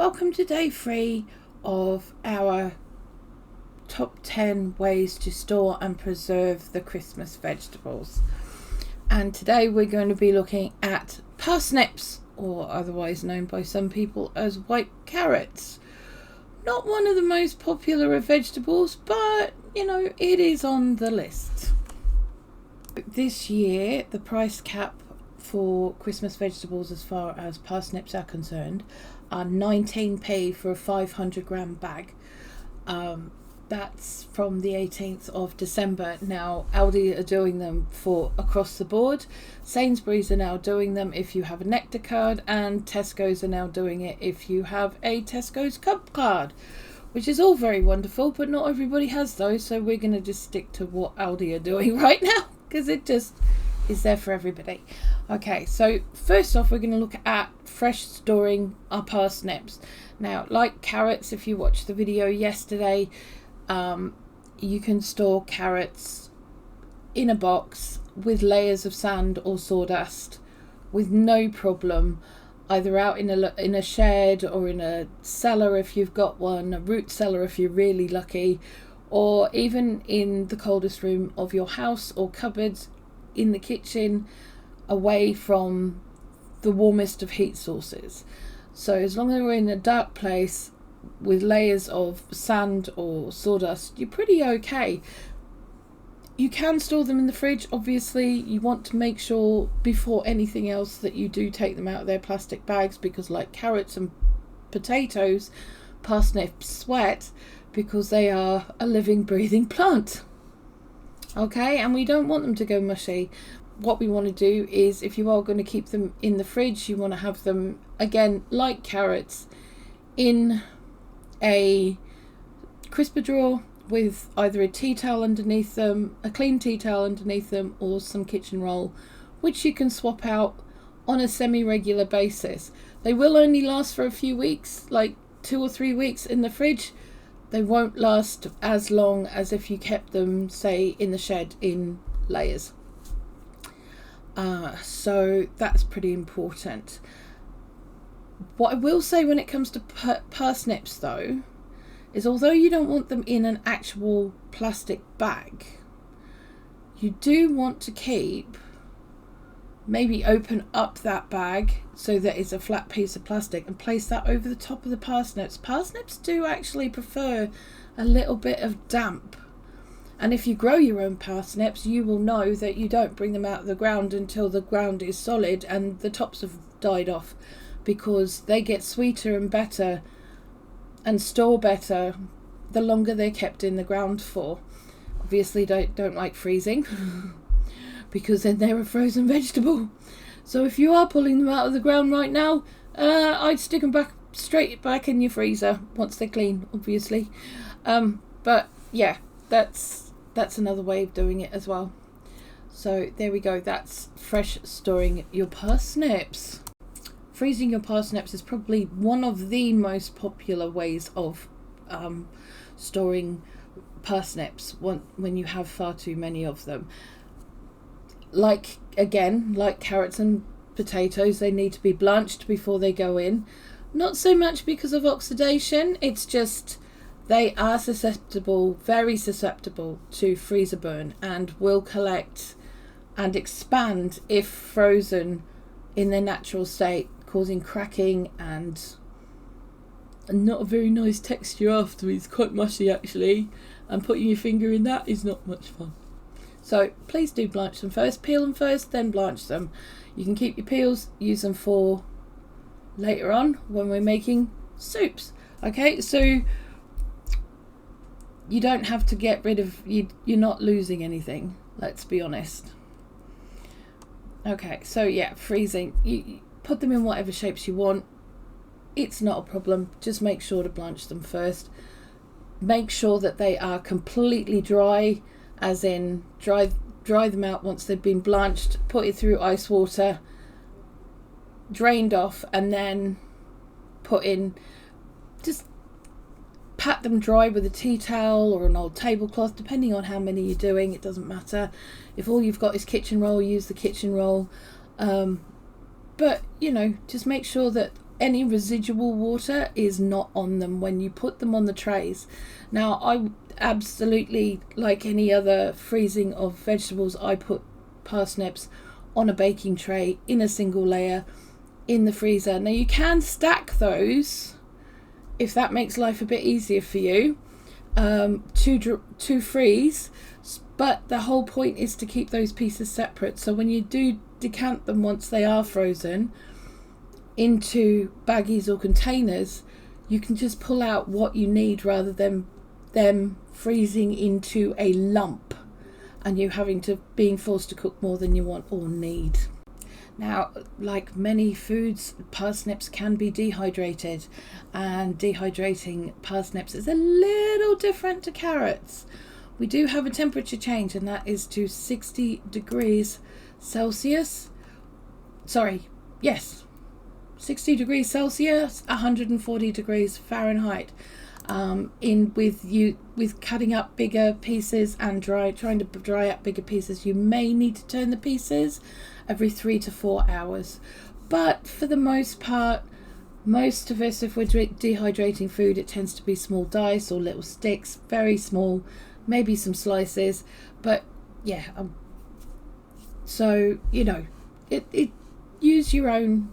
Welcome to day 3 of our top 10 ways to store and preserve the Christmas vegetables. And today we're going to be looking at parsnips, or otherwise known by some people as white carrots. Not one of the most popular of vegetables, but you know, it is on the list. This year the price cap for Christmas vegetables as far as parsnips are concerned are 19p for a 500 gram bag. That's from the 18th of December. Now Aldi are doing them for across the board. Sainsbury's are now doing them if you have a Nectar card, and Tesco's are now doing it if you have a Tesco's Club card, which is all very wonderful, but not everybody has those, so we're going to just stick to what Aldi are doing right now because it just is there for everybody. Okay, so first off we're going to look at fresh storing our parsnips. Now, like carrots, if you watched the video yesterday, you can store carrots in a box with layers of sand or sawdust with no problem, either out in a shed or in a cellar if you've got one, a root cellar if you're really lucky, or even in the coldest room of your house or cupboards in the kitchen, away from the warmest of heat sources. So as long as we're in a dark place with layers of sand or sawdust, you're pretty okay. You can store them in the fridge. Obviously you want to make sure before anything else that you do take them out of their plastic bags, because like carrots and potatoes, parsnips sweat because they are a living, breathing plant. Okay, and we don't want them to go mushy. What we want to do is, if you are going to keep them in the fridge, you want to have them, again, like carrots, in a crisper drawer with either a tea towel underneath them, a clean tea towel underneath them, or some kitchen roll, which you can swap out on a semi-regular basis. They will only last for a few weeks, like 2 or 3 weeks in the fridge. They won't last as long as if you kept them, say, in the shed in layers. So that's pretty important. What I will say when it comes to parsnips though, is although you don't want them in an actual plastic bag, you do want to keep, maybe open up that bag so that it's a flat piece of plastic and place that over the top of the parsnips. Parsnips do actually prefer a little bit of damp, and if you grow your own parsnips you will know that you don't bring them out of the ground until the ground is solid and the tops have died off, because they get sweeter and better and store better the longer they're kept in the ground for. Obviously don't like freezing because then they're a frozen vegetable. So if you are pulling them out of the ground right now, I'd stick them straight back in your freezer once they're clean, obviously. But yeah, that's another way of doing it as well. So there we go, that's fresh storing your parsnips. Freezing your parsnips is probably one of the most popular ways of storing parsnips when you have far too many of them. Like carrots and potatoes, they need to be blanched before they go in. Not so much because of oxidation, it's just they are very susceptible to freezer burn, and will collect and expand if frozen in their natural state, causing cracking and not a very nice texture afterwards. Quite mushy actually, and putting your finger in that is not much fun. So please do blanch them first, peel them first, then blanch them. You can keep your peels, use them for later on when we're making soups. Okay, so you don't have to get rid of, you're not losing anything, let's be honest. Okay, so yeah, freezing, you put them in whatever shapes you want, it's not a problem. Just make sure to blanch them first. Make sure that they are completely dry, as in dry them out once they've been blanched, put it through ice water, drained off, and then put in, just pat them dry with a tea towel or an old tablecloth, depending on how many you're doing. It doesn't matter. If all you've got is kitchen roll, use the kitchen roll. But you know, just make sure that any residual water is not on them when you put them on the trays. Now, I absolutely, like any other freezing of vegetables, I put parsnips on a baking tray in a single layer in the freezer. Now, you can stack those if that makes life a bit easier for you, to freeze, but the whole point is to keep those pieces separate. So when you do decant them once they are frozen into baggies or containers, you can just pull out what you need rather than them freezing into a lump and you being forced to cook more than you want or need. Now, like many foods, parsnips can be dehydrated, and dehydrating parsnips is a little different to carrots. We do have a temperature change, and that is to 60 degrees Celsius. 60 degrees Celsius, 140 degrees Fahrenheit. With cutting up bigger pieces and trying to dry up bigger pieces, you may need to turn the pieces every 3 to 4 hours. But for the most part, most of us, if we're dehydrating food, it tends to be small dice or little sticks, very small, maybe some slices. But yeah, so it use your own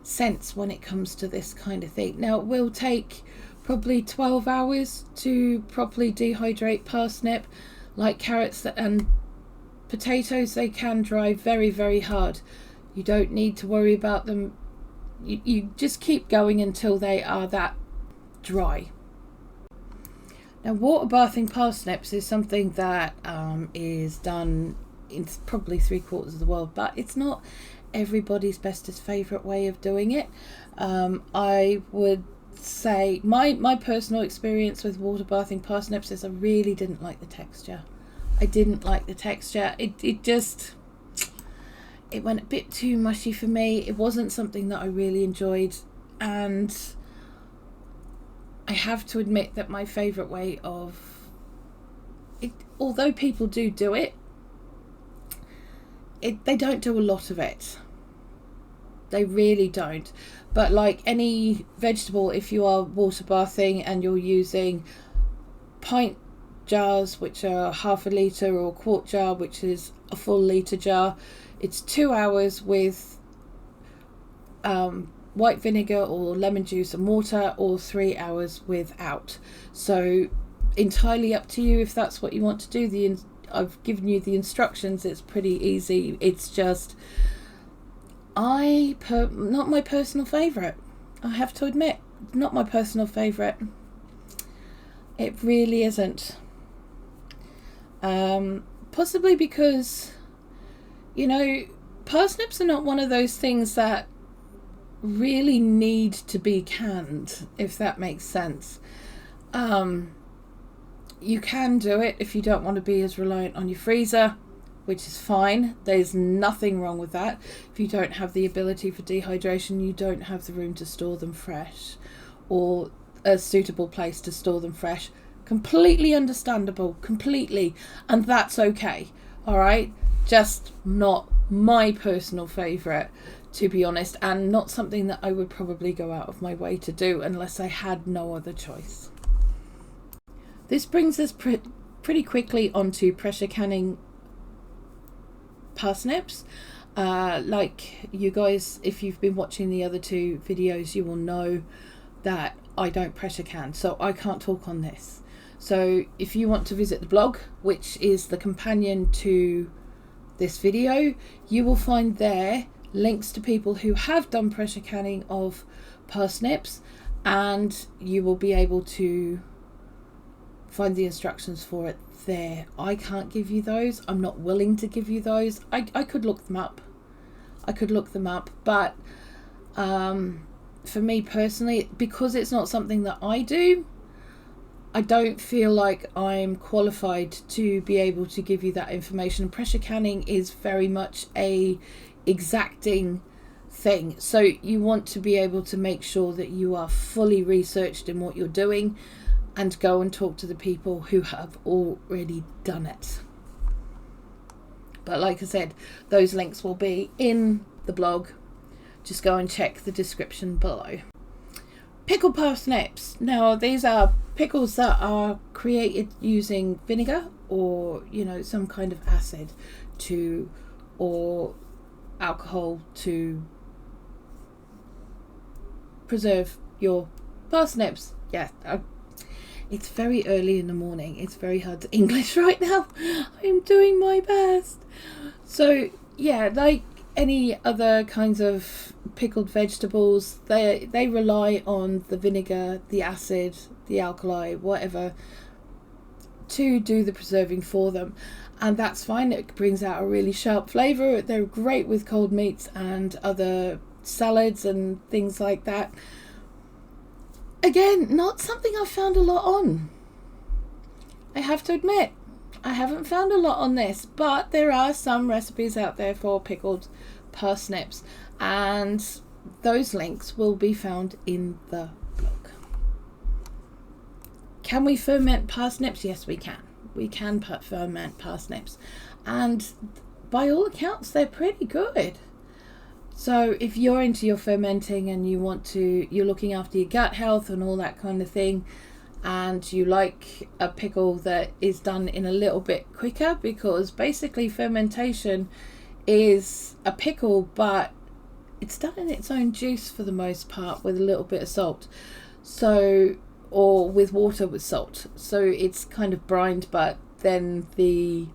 sense when it comes to this kind of thing. Now, it will take probably 12 hours to properly dehydrate parsnip. Like carrots and potatoes, they can dry very, very hard. You don't need to worry about them. You just keep going until they are that dry. Now, water bathing parsnips is something that is done in probably 3/4 of the world, but it's not everybody's bestest favourite way of doing it. I would say my personal experience with water bathing parsnips is I really didn't like the texture. It went a bit too mushy for me. It wasn't something that I really enjoyed, and I have to admit that my favourite way of it, although people do it, they don't do a lot of it. They really don't. But like any vegetable, if you are water bathing and you're using pint jars, which are 1/2 litre, or a quart jar, which is a full litre jar, it's 2 hours with white vinegar or lemon juice and water, or 3 hours without. So entirely up to you if that's what you want to do. I've given you the instructions. It's pretty easy. It's just not my personal favourite. I have to admit, not my personal favourite. It really isn't. Possibly because, parsnips are not one of those things that really need to be canned, if that makes sense. You can do it if you don't want to be as reliant on your freezer, which is fine. There's nothing wrong with that. If you don't have the ability for dehydration, you don't have the room to store them fresh or a suitable place to store them fresh. Completely understandable, completely. And that's okay, all right? Just not my personal favourite, to be honest, and not something that I would probably go out of my way to do unless I had no other choice. This brings us pretty quickly onto pressure canning parsnips. Like you guys, if you've been watching the other 2 videos, you will know that I don't pressure can, so I can't talk on this. So if you want to visit the blog, which is the companion to this video, you will find there links to people who have done pressure canning of parsnips, and you will be able to find the instructions for it there. I can't give you those. I'm not willing to give you those. I could look them up. But for me personally, because it's not something that I do, I don't feel like I'm qualified to be able to give you that information. Pressure canning is very much a exacting thing, so you want to be able to make sure that you are fully researched in what you're doing and go and talk to the people who have already done it. But like I said, those links will be in the blog. just go and check the description below. Pickled parsnips. Now these are pickles that are created using vinegar or, you know, some kind of acid to, or alcohol to preserve your parsnips. Yeah, it's very early in the morning. It's very hard to English right now. I'm doing my best. So yeah, like any other kinds of pickled vegetables, they rely on the vinegar, the acid, the alkali, whatever, to do the preserving for them, and that's fine. It brings out a really sharp flavour. They're great with cold meats and other salads and things like that. Again, not something I've found a lot on. I have to admit, I haven't found a lot on this, but there are some recipes out there for pickled parsnips, and those links will be found in the blog. Can we ferment parsnips? Yes, we can. We can ferment parsnips, and by all accounts, they're pretty good. So if you're into your fermenting and you want to, you're looking after your gut health and all that kind of thing, and you like a pickle that is done in a little bit quicker, because basically fermentation is a pickle, but it's done in its own juice for the most part with a little bit of salt, so, or with water with salt, so it's kind of brined, but then the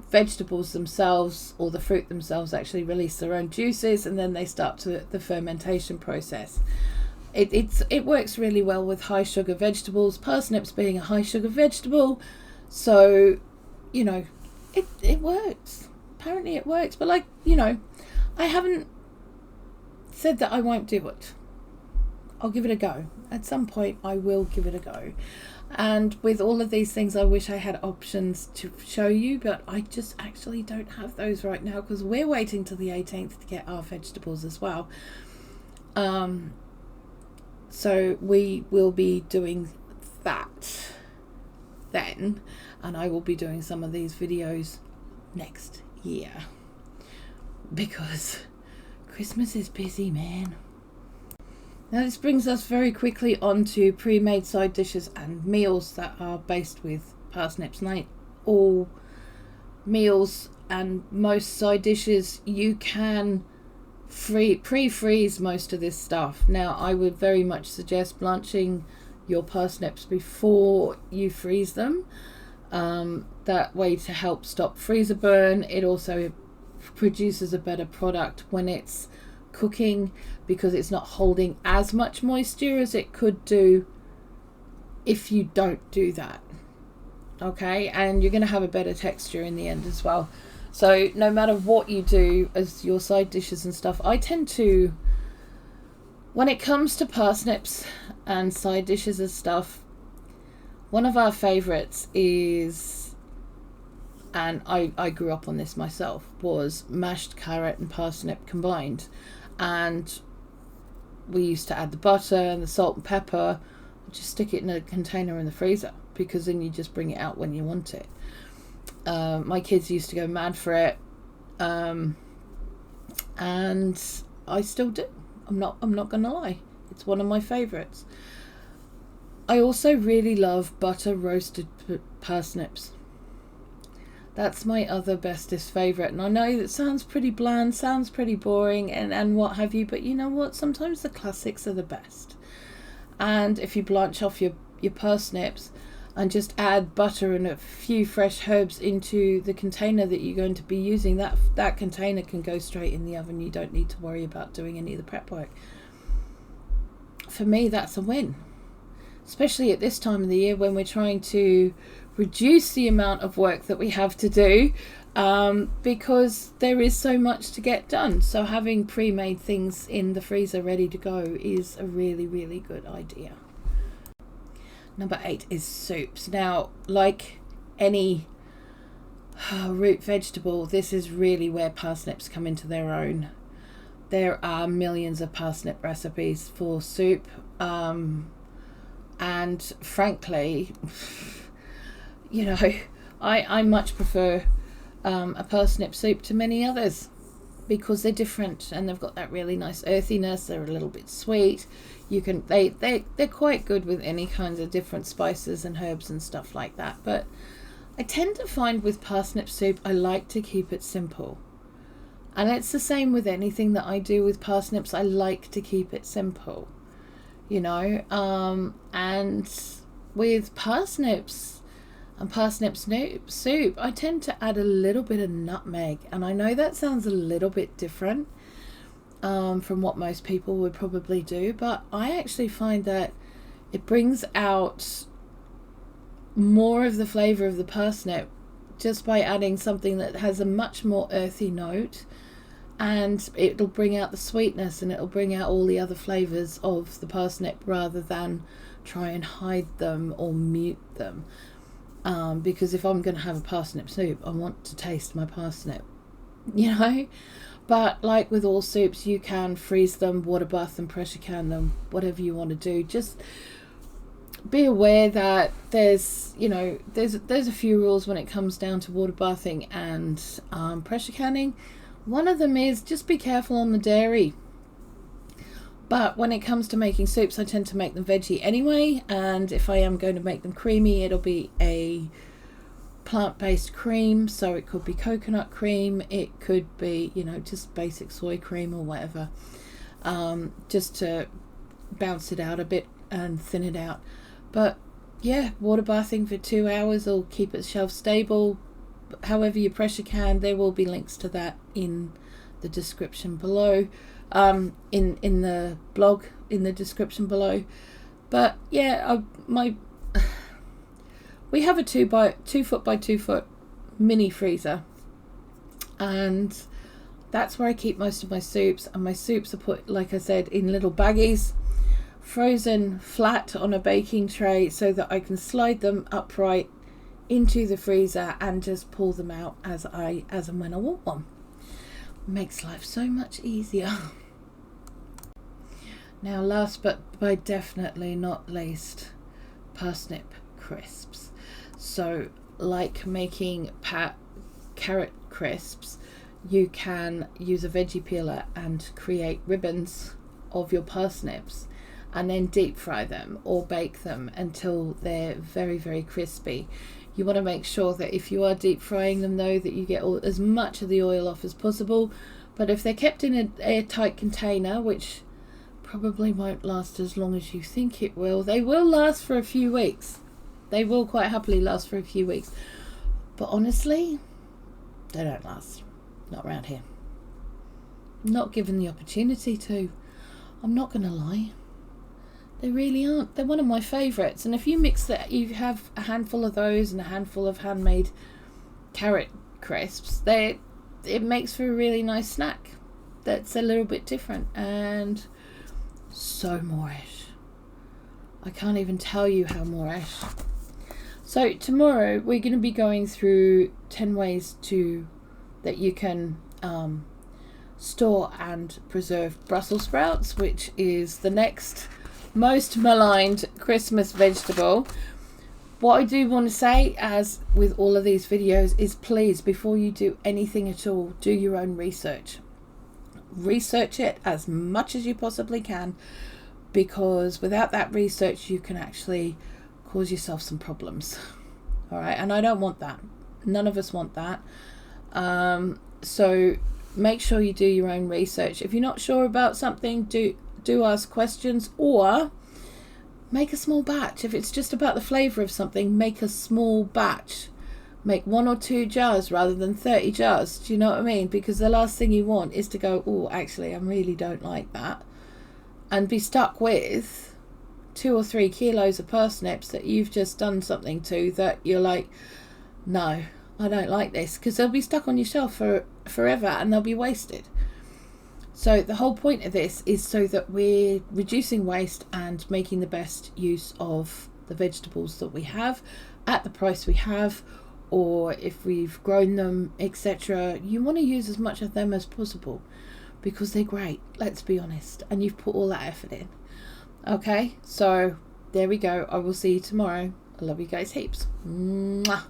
vegetables themselves or the fruit themselves actually release their own juices, and then they start to the fermentation process. It works really well with high sugar vegetables, parsnips being a high sugar vegetable, so you know it works. Apparently it works, but like, you know, I haven't said that I won't do it. I'll give it a go. At some point I will give it a go. And with all of these things, I wish I had options to show you, but I just actually don't have those right now, because we're waiting till the 18th to get our vegetables as well. So we will be doing that then, and I will be doing some of these videos next year, because Christmas is busy, man. Now this brings us very quickly on to pre-made side dishes and meals that are based with parsnips. Like all meals and most side dishes, you can pre-freeze most of this stuff. Now I would very much suggest blanching your parsnips before you freeze them. That way to help stop freezer burn. It also produces a better product when it's cooking, because it's not holding as much moisture as it could do if you don't do that. Okay, and you're going to have a better texture in the end as well. So no matter what you do as your side dishes and stuff, I tend to, when it comes to parsnips and side dishes and stuff, one of our favorites is, and I grew up on this myself, was mashed carrot and parsnip combined. And we used to add the butter and the salt and pepper, just stick it in a container in the freezer, because then you just bring it out when you want it. My kids used to go mad for it, and I still do. I'm not gonna lie, it's one of my favorites. I also really love butter roasted parsnips. That's my other bestest favourite, and I know that sounds pretty bland, sounds pretty boring and what have you, but you know what, sometimes the classics are the best. And if you blanch off your parsnips and just add butter and a few fresh herbs into the container that you're going to be using, that container can go straight in the oven. You don't need to worry about doing any of the prep work. For me, that's a win, especially at this time of the year when we're trying to reduce the amount of work that we have to do, because there is so much to get done. So having pre-made things in the freezer ready to go is a really, really good idea. Number 8 is soups. Now, like any root vegetable, this is really where parsnips come into their own. There are millions of parsnip recipes for soup, and frankly, you know, I much prefer a parsnip soup to many others. because they're different and they've got that really nice earthiness. They're a little bit sweet. You can they're quite good with any kinds of different spices and herbs and stuff like that. But I tend to find with parsnip soup, I like to keep it simple. And it's the same with anything that I do with parsnips. I like to keep it simple, you know. And with parsnips and parsnip soup, I tend to add a little bit of nutmeg. And I know that sounds a little bit different from what most people would probably do, but I actually find that it brings out more of the flavour of the parsnip just by adding something that has a much more earthy note, and it'll bring out the sweetness and it'll bring out all the other flavours of the parsnip rather than try and hide them or mute them. Because if I'm going to have a parsnip soup, I want to taste my parsnip, you know. But like with all soups, you can freeze them, water bath them, pressure can them, whatever you want to do. Just be aware that there's a few rules when it comes down to water bathing and pressure canning. One of them is just be careful on the dairy. But when it comes to making soups, I tend to make them veggie anyway, and if I am going to make them creamy, it'll be a plant-based cream. So it could be coconut cream, it could be, you know, just basic soy cream or whatever, just to bounce it out a bit and thin it out. But yeah, water bathing for 2 hours will keep it shelf stable. However you pressure can, there will be links to that in the description below, in the blog in the description below. But yeah, we have a 2 foot by 2 foot mini freezer, and that's where I keep most of my soups. And my soups are put, like I said, in little baggies, frozen flat on a baking tray, so that I can slide them upright into the freezer and just pull them out as and when I want one. Makes life so much easier. Now, last but by definitely not least, parsnip crisps. So like making carrot crisps, you can use a veggie peeler and create ribbons of your parsnips and then deep fry them or bake them until they're very, very crispy. You want to make sure that if you are deep frying them, though, that you get as much of the oil off as possible. But if they're kept in an airtight container, which probably won't last as long as you think it will, they will last for a few weeks. They will quite happily last for a few weeks. But honestly, they don't last. Not around here. Not given the opportunity to. I'm not going to lie. They really aren't. They're one of my favourites. And if you mix that, you have a handful of those and a handful of handmade carrot crisps, it makes for a really nice snack that's a little bit different and so moreish. I can't even tell you how moreish. So tomorrow we're going to be going through 10 ways that you can store and preserve Brussels sprouts, which is the next most maligned Christmas vegetable. What I do want to say, as with all of these videos, is please, before you do anything at all, do your own research. Research it as much as you possibly can, because without that research you can actually cause yourself some problems. All right, and I don't want that. None of us want that. So make sure you do your own research. If you're not sure about something, do ask questions, or make a small batch. If it's just about the flavour of something, make a small batch. Make 1 or 2 jars rather than 30 jars. Do you know what I mean? Because the last thing you want is to go, oh, actually, I really don't like that, and be stuck with 2 or 3 kilos of parsnips that you've just done something to that you're like, no, I don't like this, because they'll be stuck on your shelf for forever and they'll be wasted. So the whole point of this is so that we're reducing waste and making the best use of the vegetables that we have at the price we have, or if we've grown them, etc. You want to use as much of them as possible because they're great, let's be honest, and you've put all that effort in. Okay, so there we go. I will see you tomorrow. I love you guys heaps. Mwah.